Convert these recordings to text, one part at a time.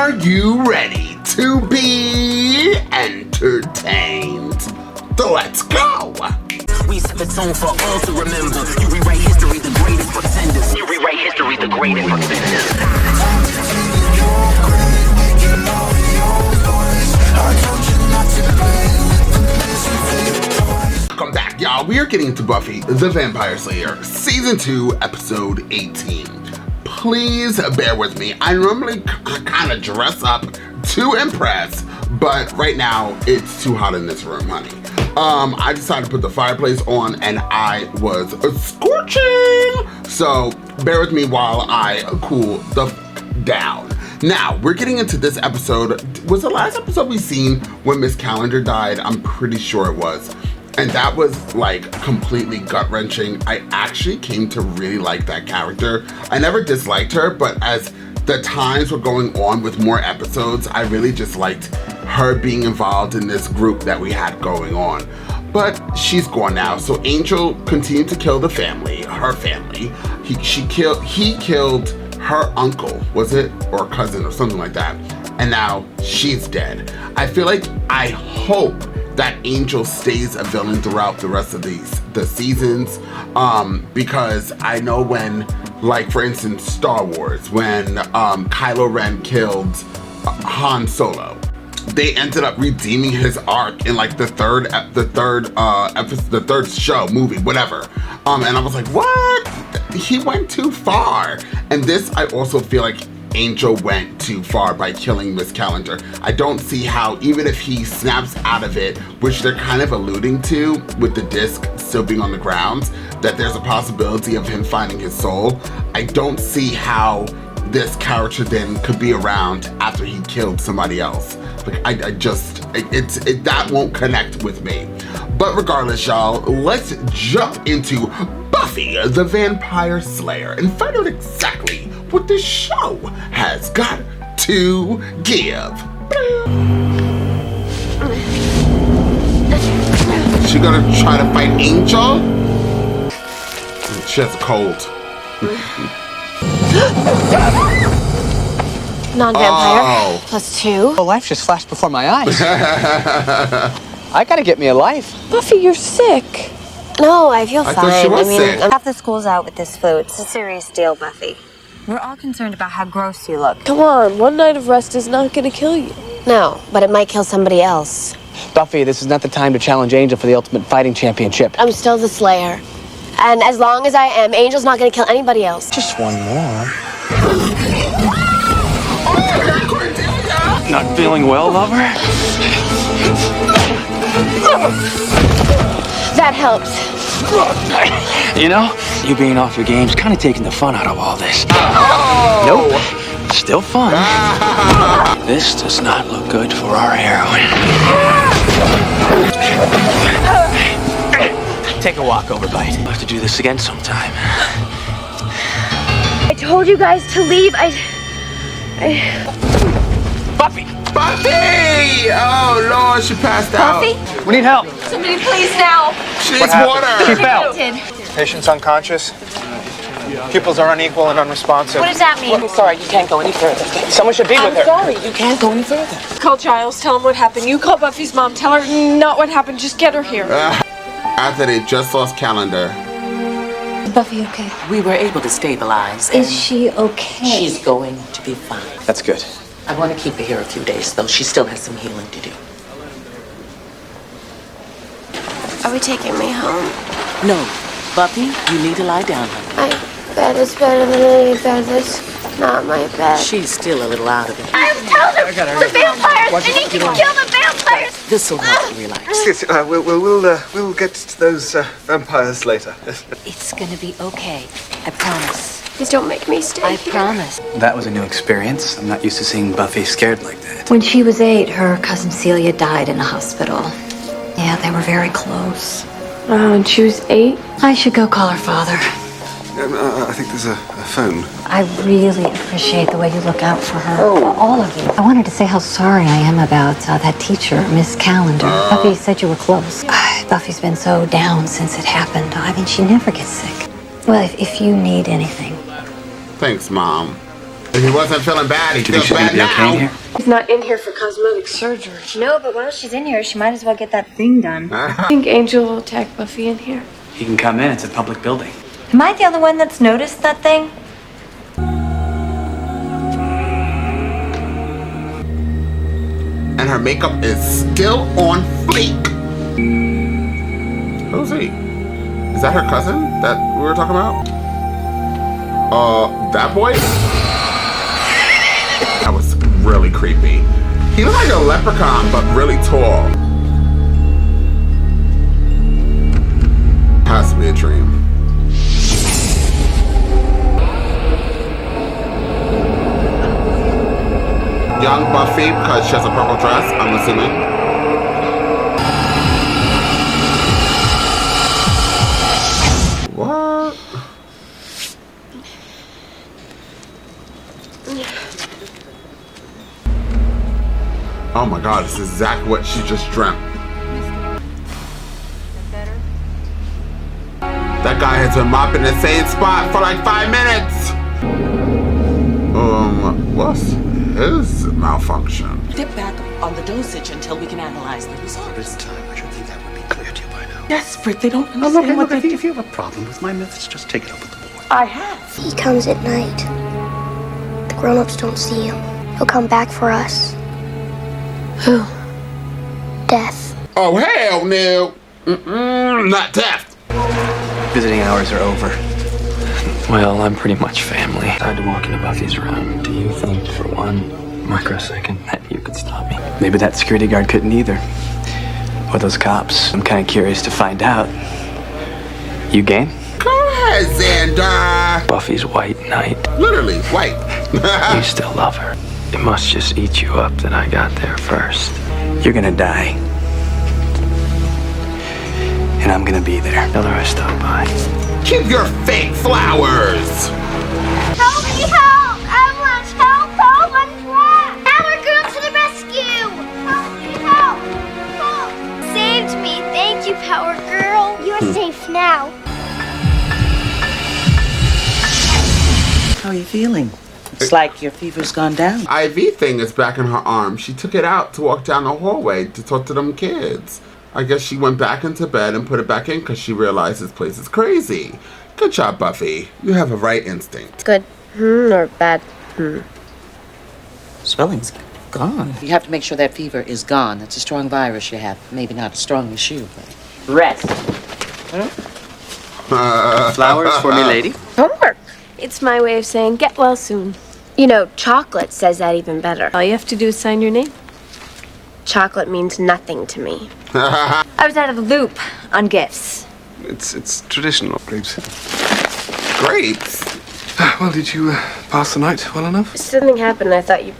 Are you ready to be entertained? So let's go! We set the tone for all to remember. You rewrite history, the greatest pretenders. You rewrite history, the greatest pretenders. Welcome back, y'all. We are getting into Buffy the Vampire Slayer, Season 2, Episode 18. Please bear with me. I normally kind of dress up to impress, but right now it's too hot in this room, honey. I decided to put the fireplace on and I was scorching. So bear with me while I cool the down. Now, we're getting into this episode. Was the last episode we seen when Miss Calendar died? I'm pretty sure it was. And that was like completely gut-wrenching. I actually came to really like that character. I never disliked her, but as the times were going on with more episodes, I really just liked her being involved in this group that we had going on. But she's gone now. So Angel continued to kill the family, her family. He killed her uncle, was it? Or cousin or something like that. And now she's dead. I hope that Angel stays a villain throughout the rest of the seasons, because I know when, like for instance, Star Wars, when Kylo Ren killed Han Solo, they ended up redeeming his arc in like the third show, movie, whatever. And I was like, what? He went too far. And this, I also feel like Angel went too far by killing Miss Calendar. I don't see how, even if he snaps out of it, which they're kind of alluding to with the disc still being on the ground, that there's a possibility of him finding his soul. I don't see how this character then could be around after he killed somebody else. Like, that won't connect with me. But regardless, y'all, let's jump into Buffy the Vampire Slayer and find out exactly what this show has got to give. She gonna try to fight Angel? She has a cold. Non-vampire, +2. Well, life just flashed before my eyes. I gotta get me a life. Buffy, you're sick. No, I feel fine. Thought she was sick. Half the school's out with this flu. It's a serious deal, Buffy. We're all concerned about how gross you look. Come on, one night of rest is not gonna kill you. No, but it might kill somebody else. Buffy, this is not the time to challenge Angel for the Ultimate Fighting Championship. I'm still the Slayer. And as long as I am, Angel's not gonna kill anybody else. Just one more. Oh, Not feeling well, lover? That helps. You know, you being off your game's kind of taking the fun out of all this. oh. Nope. Still fun. This does not look good for our heroine. Take a walk over, Bite. We'll have to do this again sometime. I told you guys to leave. Buffy! Buffy! Oh, Lord, she passed out. Buffy? We need help. Somebody please now. She needs water. She fell. Patient's unconscious. Pupils are unequal and unresponsive. What does that mean? I'm sorry, you can't go any further. Someone should be with her. I'm sorry, you can't go any further. Call Giles, tell him what happened. You call Buffy's mom, tell her not what happened, just get her here. After they just lost Calendar. Buffy okay? We were able to stabilize. Is she okay? She's going to be fine. That's good. I want to keep her here a few days, though. She still has some healing to do. Are we taking me home? No, Buffy, you need to lie down, honey. My bed is better than any bed that's not my bed. She's still a little out of it. I told them the vampires! I need to kill the vampires! This will help you relax. Yes, we'll get to those vampires later. It's gonna be okay. I promise. Please don't make me stay I here. promise. That was a new experience. I'm not used to seeing Buffy scared like that. When she was 8, her cousin Celia died in a hospital. Yeah, they were very close. Oh, and she was 8? I should go call her father. I think there's a phone. I really appreciate the way you look out for her. All of you. I wanted to say how sorry I am about that teacher, Miss Calendar. Buffy said you were close. Buffy's been so down since it happened. I mean, she never gets sick. Well, if you need anything. Thanks, Mom. If he wasn't feeling bad, he feels bad now. He's not in here for cosmetic surgery. No, but while she's in here, she might as well get that thing done. I think Angel will tag Buffy in here. He can come in. It's a public building. Am I the only one that's noticed that thing? And her makeup is still on fleek. Who's he? Is that her cousin that we were talking about? That boy? That was really creepy. He looked like a leprechaun, but really tall. Has to be a dream. Young Buffy, because she has a purple dress, I'm assuming. What? Oh my god, this is exactly what she just dreamt. That guy has been mopping the same spot for like 5 minutes. What's his malfunction? Dip back on the dosage until we can analyze the results. This time, I should think that would be clear to you by now. Desperate, they don't understand what they do. If you have a problem with my methods, just take it up with the board. I have. He comes at night. The grown-ups don't see him. He'll come back for us. Who? Death. Oh hell no! Not death. Visiting hours are over. Well, I'm pretty much family. I tried to walk into Buffy's room. Do you think for one microsecond that you could stop me? Maybe that security guard couldn't either. Or those cops. I'm kind of curious to find out. You game? Go ahead, Xander. Buffy's white knight. Literally, white. You still love her. It must just eat you up that I got there first. You're gonna die. And I'm gonna be there. Tell her I stopped by. Keep your fake flowers. Help me, help! Everyone's help! Someone's trapped! Our girl to the rescue! Help me, help! Help! Saved me. Thank you, Power Girl. You're safe now. How are you feeling? It's like your fever's gone down. IV thing is back in her arm. She took it out to walk down the hallway to talk to them kids. I guess she went back into bed and put it back in because she realized this place is crazy. Good job, Buffy. You have a right instinct. Good. Or bad? Swelling's gone. You have to make sure that fever is gone. It's a strong virus you have. Maybe not as strong as you, but... Rest. Flowers for me, lady? Homework. It's my way of saying get well soon. You know, chocolate says that even better. All you have to do is sign your name. Chocolate means nothing to me. I was out of the loop on gifts. It's traditional. Grapes. Grapes? Well, did you pass the night well enough? Something happened. I thought you...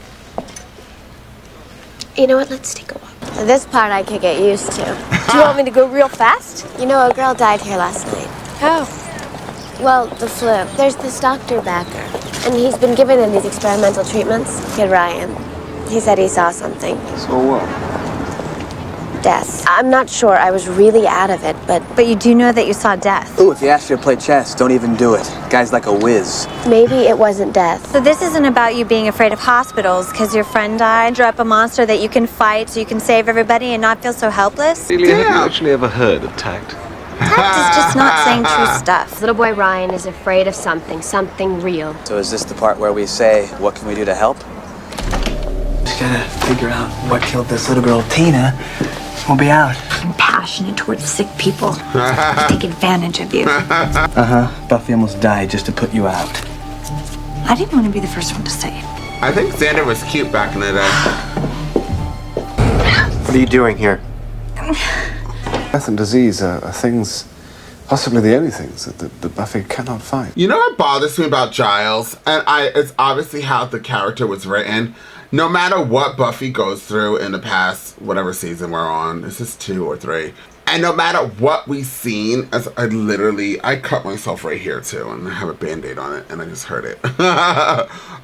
You know what? Let's take a walk. This part I could get used to. Do you want me to go real fast? You know, a girl died here last night. How? Well, the flu. There's this Dr. Backer, and he's been giving him these experimental treatments. Kid Ryan. He said he saw something. So what? Death. I'm not sure. I was really out of it, but you do know that you saw death. Ooh, if he asks you to play chess, don't even do it. Guy's like a whiz. Maybe it wasn't death. So this isn't about you being afraid of hospitals because your friend died. Draw up a monster that you can fight so you can save everybody and not feel so helpless. Really, have you actually ever heard of tact? Tact is just not saying true stuff. Little boy Ryan is afraid of something real. So is this the part where we say, what can we do to help? Just gotta figure out what killed this little girl, Tina. We'll be out. Compassionate towards sick people. Take advantage of you. Buffy almost died just to put you out. I didn't want to be the first one to say it. I think Xander was cute back in the day. What are you doing here? Death and disease are things, possibly the only things that Buffy cannot fight. You know what bothers me about Giles? And it's obviously how the character was written. No matter what Buffy goes through in the past, whatever season we're on, this is 2 or 3. And no matter what we've seen, as I cut myself right here too, and I have a Band-Aid on it, and I just hurt it.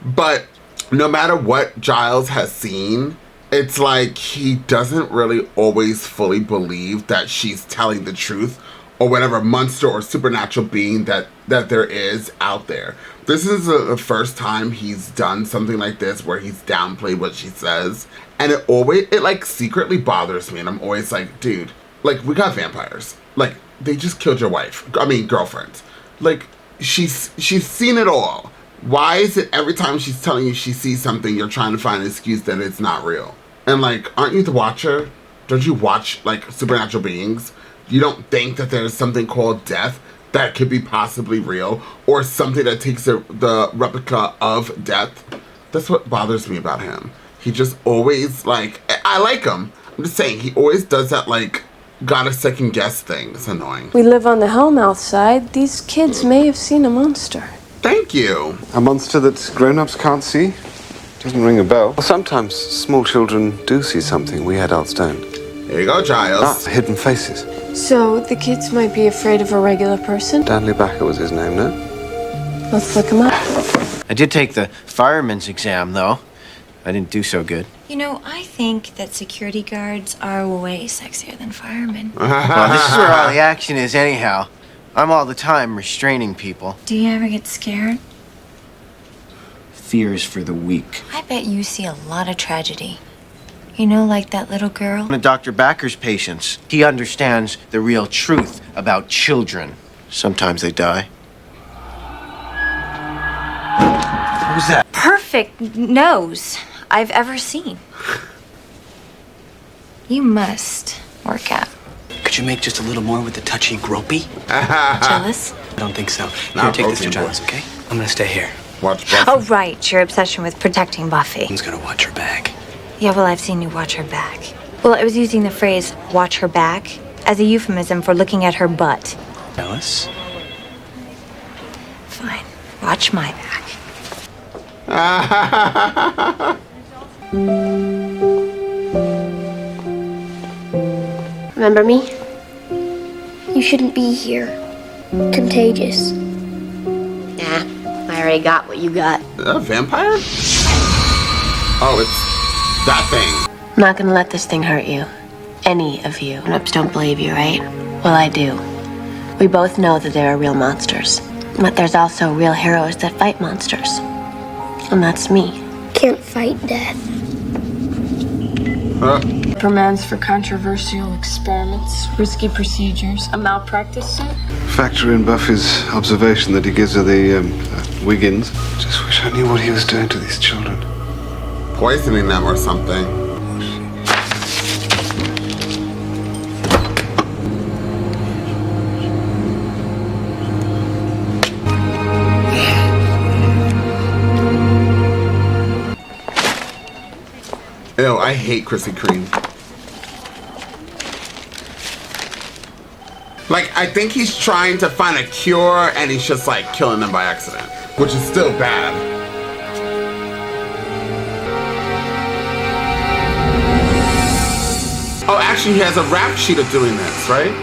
But no matter what Giles has seen, it's like he doesn't really always fully believe that she's telling the truth or whatever monster or supernatural being that there is out there. This is the first time he's done something like this where he's downplayed what she says. And it like secretly bothers me. And I'm always like, dude, like, we got vampires. Like, they just killed your girlfriend. Like, she's seen it all. Why is it every time she's telling you she sees something, you're trying to find an excuse that it's not real? And like, aren't you the watcher? Don't you watch like supernatural beings? You don't think that there's something called death that could be possibly real, or something that takes the replica of death? That's what bothers me about him. He just always, like, I like him. I'm just saying, he always does that, like, gotta second guess thing. It's annoying. We live on the Hellmouth side. These kids may have seen a monster. Thank you. A monster that grown-ups can't see? Doesn't ring a bell. Well, sometimes small children do see something we adults don't. There you go, Giles. Hidden faces. So the kids might be afraid of a regular person? Stanley Backer was his name, no? Let's look him up. I did take the fireman's exam, though. I didn't do so good. You know, I think that security guards are way sexier than firemen. Well, this is where all the action is anyhow. I'm all the time restraining people. Do you ever get scared? Fear is for the weak. I bet you see a lot of tragedy. You know, like that little girl? One of Dr. Backer's patients. He understands the real truth about children. Sometimes they die. What was that? Perfect nose I've ever seen. You must work out. Could you make just a little more with the touchy gropey? Jealous? I don't think so. Not Here, take this to broken, Giles, okay? I'm gonna stay here. Watch Buffy. Oh, right. Your obsession with protecting Buffy. Someone's gonna watch her back. Yeah, well, I've seen you watch her back. Well, I was using the phrase watch her back as a euphemism for looking at her butt. Jealous? Fine. Watch my back. Remember me? You shouldn't be here. Contagious. Nah, I already got what you got. A vampire? Oh, it's that thing. I'm not gonna let this thing hurt you. Any of you. Grown-ups don't believe you, right? Well, I do. We both know that there are real monsters. But there's also real heroes that fight monsters. And that's me. Can't fight death. Reprimands for controversial experiments, risky procedures, a malpractice suit. Factor in Buffy's observation that he gives her the Wiggins. Just wish I knew what he was doing to these children. Poisoning them or something. Ew, I hate Krispy Kreme. Like, I think he's trying to find a cure and he's just like killing them by accident, which is still bad. Oh, actually, he has a rap sheet of doing this, right?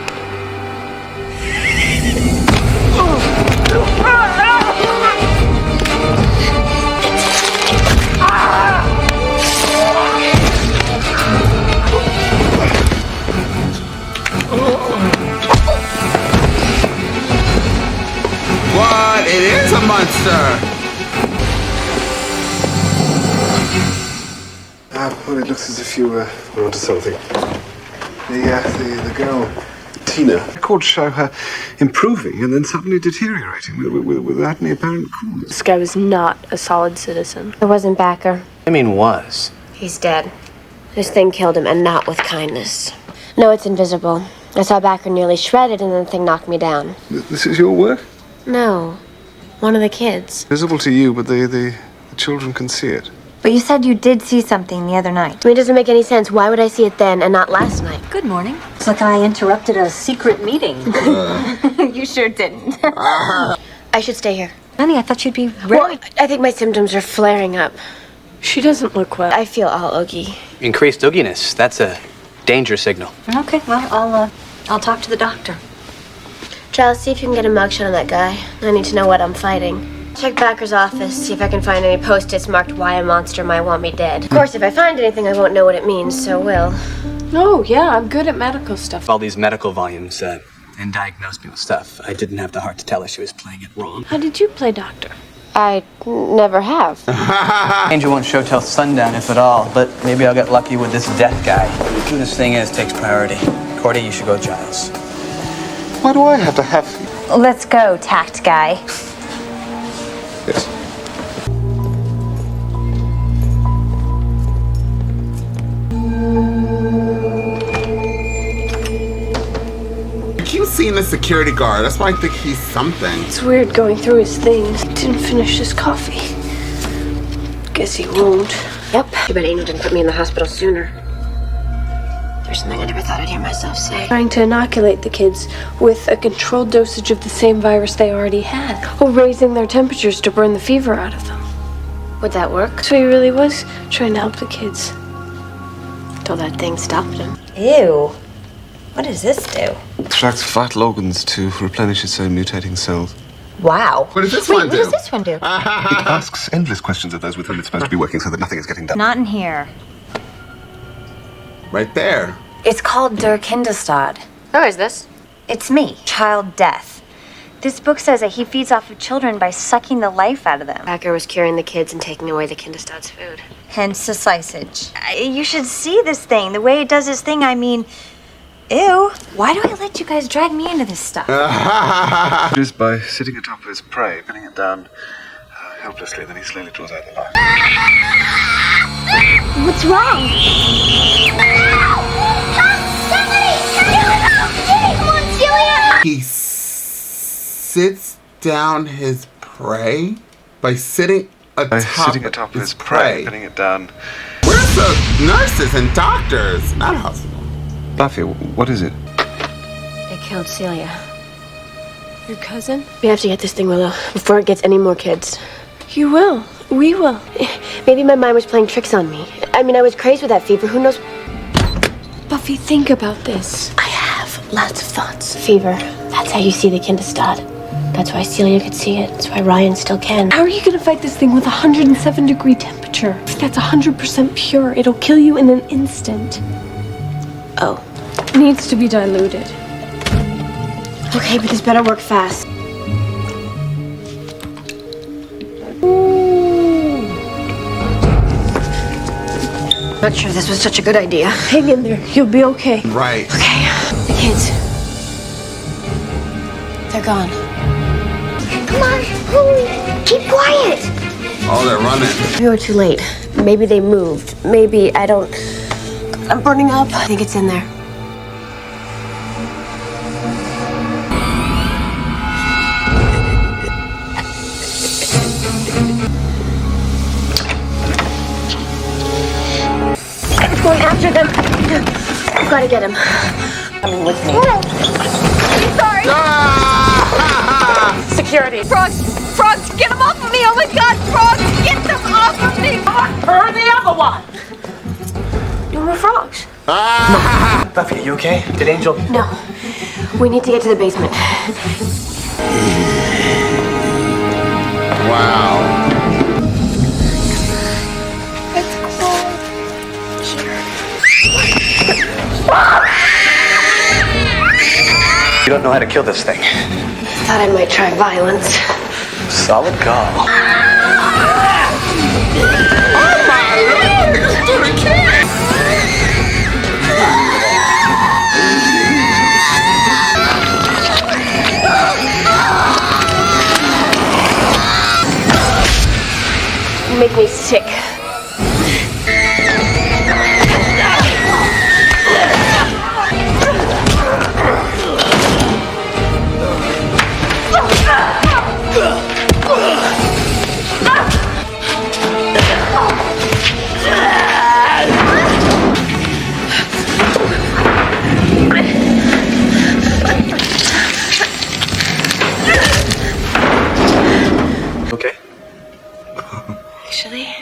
What? It is a monster! Well, it looks as if you were onto something. The girl, Tina, records show her improving and then suddenly deteriorating without any apparent cause. This guy was not a solid citizen. It wasn't Backer. I mean, was. He's dead. This thing killed him, and not with kindness. No, it's invisible. I saw Backer nearly shredded, and then the thing knocked me down. This is your work? No. One of the kids. Visible to you, but the children can see it. But you said you did see something the other night. I mean, it doesn't make any sense. Why would I see it then and not last night? Good morning. It's like I interrupted a secret meeting. You sure didn't. I should stay here. Honey, I thought you'd be ready. Well, I think my symptoms are flaring up. She doesn't look well. I feel all oogie. Increased ooginess. That's a danger signal. Okay, well, I'll talk to the doctor. Giles, see if you can get a mugshot on that guy. I need to know what I'm fighting. Check Backer's office, see if I can find any post-its marked why a monster might want me dead. Of course, if I find anything, I won't know what it means, so will. Oh, yeah, I'm good at medical stuff. All these medical volumes, and diagnosed me with stuff. I didn't have the heart to tell her she was playing it wrong. How did you play doctor? I never have. Angel won't show till sundown, if at all, but maybe I'll get lucky with this death guy. Who this thing is takes priority. Cordy, you should go with Giles. Why do I have to have... Let's go, tact guy. Yes. I keep seeing the security guard. That's why I think he's something. It's weird going through his things. He didn't finish his coffee. Guess he won't. Yep. Too bad Angel didn't put me in the hospital sooner. There's something I never thought I'd hear myself say. Trying to inoculate the kids with a controlled dosage of the same virus they already had, while raising their temperatures to burn the fever out of them. Would that work? So he really was trying to help the kids. Till that thing stopped him. Ew. What does this do? Extracts vital organs to replenish its own mutating cells. Wow. What does this Wait, one what do? does this one do? It asks endless questions of those with whom it's supposed to be working so that nothing is getting done. Not in here. Right there. It's called Der Kindestod. Who is this? It's me, Child Death. This book says that he feeds off of children by sucking the life out of them. Packer was curing the kids and taking away the Kindestod's food. Hence the slicage. You should see this thing. The way it does this thing, I mean... Ew. Why do I let you guys drag me into this stuff? Just by sitting atop his prey, pinning it down helplessly, then he slowly draws out the life. What's wrong? Come on, Celia! He sits down his prey by sitting atop his prey. Pinning it down. Where's the nurses and doctors? Not hospital. Buffy, what is it? They killed Celia. Your cousin? We have to get this thing, Willow, before it gets any more kids. You will. We will. Maybe my mind was playing tricks on me. I mean, I was crazed with that fever. Who knows? Buffy, think about this. I have lots of thoughts. Fever. That's how you see the Kindestod. That's why Celia could see it. That's why Ryan still can. How are you gonna fight this thing with 107-degree temperature? That's 100% pure. It'll kill you in an instant. Oh. Needs to be diluted. Okay, but this better work fast. Not sure this was such a good idea. Hang in there. You'll be okay. Right. Okay. The kids. They're gone. Come on, hurry. Keep quiet. Oh, they're running. We were too late. Maybe they moved. Maybe I'm burning up. I think it's in there. It's going after them. I've got to get him. Coming with me. Sorry. Security. Frogs, get them off of me. Oh my God, frogs, get them off of me. Her the other one. No more frogs. Buffy, are you okay? Did Angel... No. We need to get to the basement. Wow. It's cold. You don't know how to kill this thing. Thought I might try violence. Solid call. Oh my Lord! It's to the kid! You make me sick. Okay. Actually, I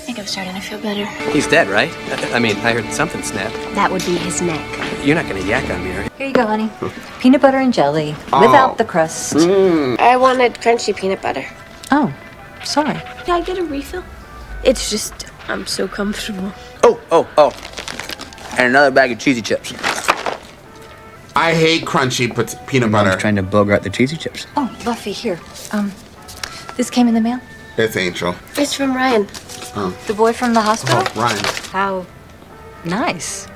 think I'm starting to feel better. He's dead, right? I mean, I heard something snap. That would be his neck. You're not gonna yak on me, are you? Here you go, honey. Peanut butter and jelly, without the crust. I wanted crunchy peanut butter. Oh, sorry. Can I get a refill? It's just, I'm so comfortable. Oh. And another bag of cheesy chips. I hate crunchy peanut butter. I was trying to bogart the cheesy chips. Oh, Buffy, here. This came in the mail? It's Angel. It's from Ryan. Oh. The boy from the hospital? Oh, Ryan. How nice.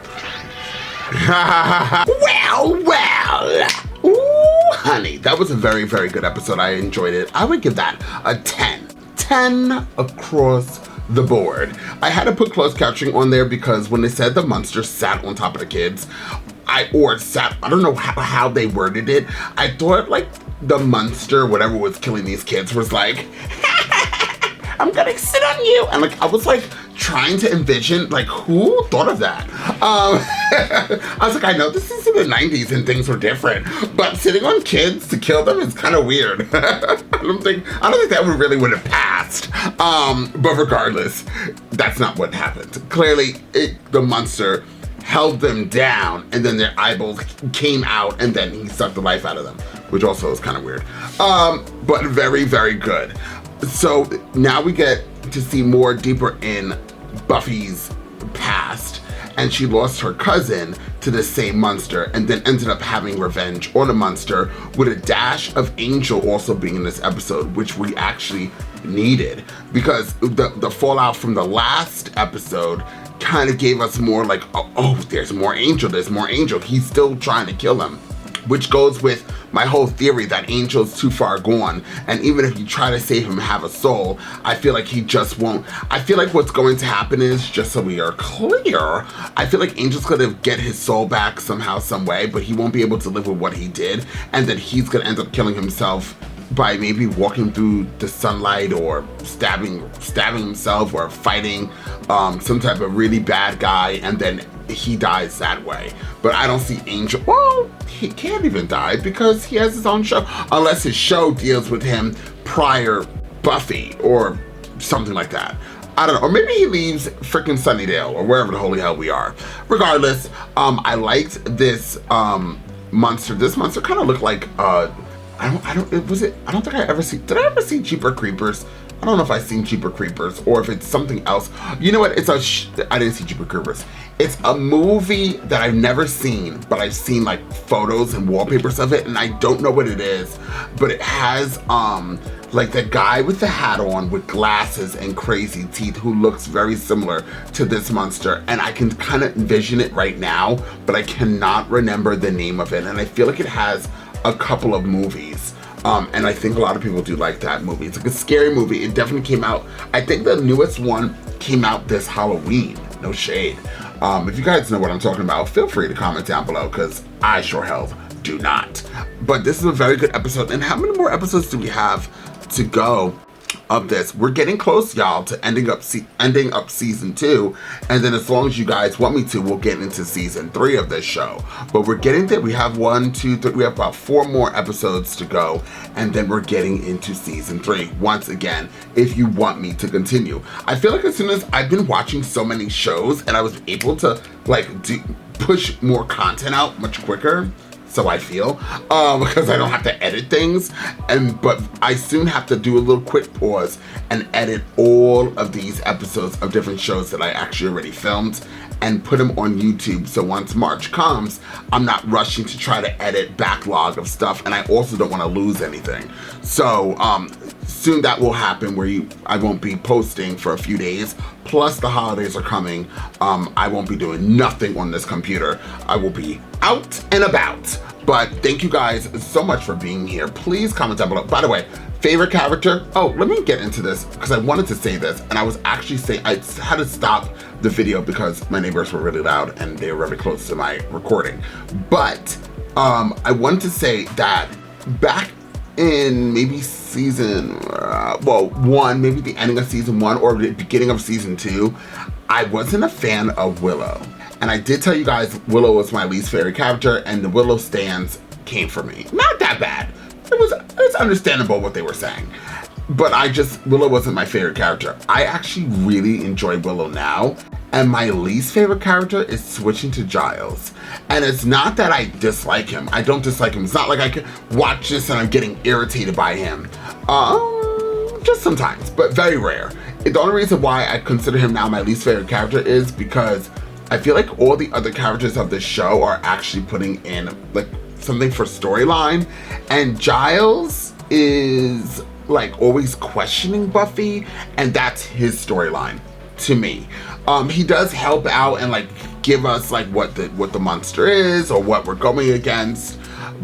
Well. Ooh, honey, that was a very, very good episode. I enjoyed it. I would give that a 10. 10 across the board. I had to put closed captioning on there because when they said the monster sat on top of the kids, I don't know how they worded it. I thought like the monster, whatever was killing these kids, was like, I'm gonna sit on you. And like, I was like trying to envision, like, who thought of that? I was like, I know this is in the 90s and things were different, but sitting on kids to kill them is kind of weird. I don't think that would have passed. But regardless, that's not what happened. Clearly, the monster held them down and then their eyeballs came out and then he sucked the life out of them, which also is kind of weird. But very, very good. So now we get to see more deeper in Buffy's past, and she lost her cousin to the same monster and then ended up having revenge on a monster with a dash of Angel also being in this episode, which we actually needed because the fallout from the last episode kind of gave us more like, oh, there's more Angel, he's still trying to kill him. Which goes with my whole theory that Angel's too far gone, and even if you try to save him and have a soul, I feel like he just won't. I feel like what's going to happen is, just so we are clear, I feel like Angel's gonna get his soul back somehow, some way, but he won't be able to live with what he did, and then he's gonna end up killing himself by maybe walking through the sunlight or stabbing himself or fighting some type of really bad guy, and then he dies that way. But I don't see Angel, well, he can't even die because he has his own show, unless his show deals with him prior Buffy or something like that. I don't know, or maybe he leaves freaking Sunnydale or wherever the holy hell we are. Regardless, I liked this monster. This monster kind of looked like I don't think I ever see, did I ever see Jeepers Creepers? I don't know if I've seen Jeepers Creepers or if it's something else. You know what, I didn't see Jeepers Creepers. It's a movie that I've never seen, but I've seen like photos and wallpapers of it, and I don't know what it is, but it has like the guy with the hat on with glasses and crazy teeth who looks very similar to this monster, and I can kind of envision it right now, but I cannot remember the name of it, and I feel like it has a couple of movies. And I think a lot of people do like that movie. It's like a scary movie. It definitely came out, I think the newest one came out this Halloween, no shade. If you guys know what I'm talking about, feel free to comment down below because I sure hell do not. But this is a very good episode. And how many more episodes do we have to go of this? We're getting close, y'all, to ending up season 2, and then as long as you guys want me to, we'll get into season 3 of this show. But we're getting there. We have 1, 2, 3, we have about 4 more episodes to go, and then we're getting into season 3 once again, if you want me to continue. I feel like as soon as I've been watching so many shows and I was able to like push more content out much quicker, so I feel, because I don't have to edit things, but I soon have to do a little quick pause and edit all of these episodes of different shows that I actually already filmed and put them on YouTube, so once March comes, I'm not rushing to try to edit backlog of stuff, and I also don't want to lose anything. So soon that will happen where I won't be posting for a few days, plus the holidays are coming. I won't be doing nothing on this computer. I will be out and about. But thank you guys so much for being here. Please comment down below. By the way, favorite character? Oh, let me get into this because I wanted to say this, and I was actually saying, I had to stop the video because my neighbors were really loud and they were very close to my recording. But I wanted to say that back in maybe season, 1, maybe the ending of season 1 or the beginning of season 2, I wasn't a fan of Willow. And I did tell you guys Willow was my least favorite character, and the Willow stands came for me. Not that bad. It was understandable what they were saying. But Willow wasn't my favorite character. I actually really enjoy Willow now. And my least favorite character is switching to Giles. And it's not that I dislike him. I don't dislike him. It's not like I can watch this and I'm getting irritated by him. Just sometimes, but very rare. The only reason why I consider him now my least favorite character is because I feel like all the other characters of the show are actually putting in like something for storyline, and Giles is like always questioning Buffy, and that's his storyline to me. He does help out and like give us like what the monster is or what we're going against,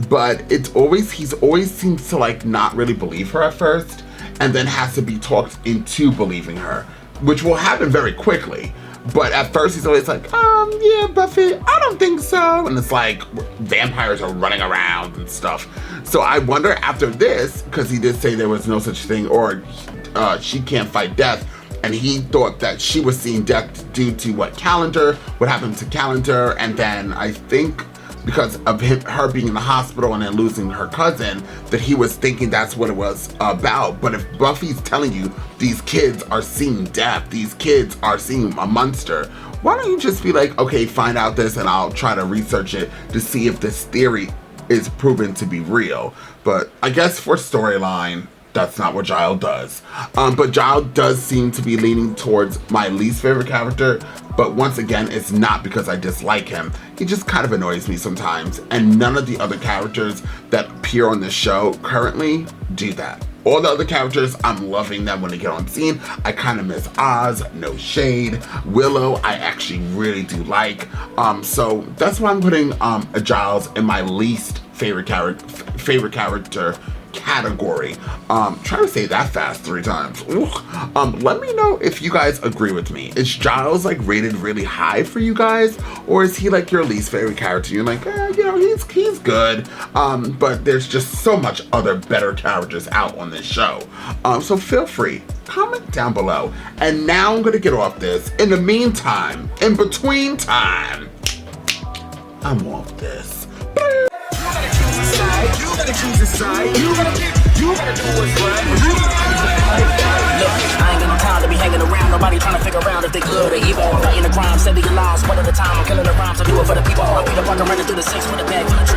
but he's always seems to like not really believe her at first, and then has to be talked into believing her, which will happen very quickly. But at first he's always like, yeah, Buffy, I don't think so. And it's like vampires are running around and stuff. So I wonder after this, because he did say there was no such thing, or she can't fight death. And he thought that she was seeing death due to what happened to Calendar. And then I think because of her being in the hospital and then losing her cousin, that he was thinking that's what it was about. But if Buffy's telling you these kids are seeing death, these kids are seeing a monster, why don't you just be like, okay, find out this and I'll try to research it to see if this theory is proven to be real. But I guess for storyline, that's not what Giles does. But Giles does seem to be leaning towards my least favorite character, but once again, it's not because I dislike him. He just kind of annoys me sometimes, and none of the other characters that appear on the show currently do that. All the other characters, I'm loving them when they get on scene. I kind of miss Oz, no shade. Willow, I actually really do like. So that's why I'm putting Giles in my least favorite character category. Try to say that fast 3 times. Let me know if you guys agree with me. Is Giles like rated really high for you guys, or is he like your least favorite character? You're like, you know, he's good, but there's just so much other better characters out on this show. So feel free, comment down below. And now I'm gonna get off this. In the meantime, in between time, I'm off this. You gotta choose a side. You gotta do what's right. Look, I ain't got no time to be hanging around. Nobody trying to figure out if they good or evil. I'm fighting the crime, saving your lives one at a time. I'm killing the rhymes. I do it for the people. I'll be the fucker running through the 6 with a bag full of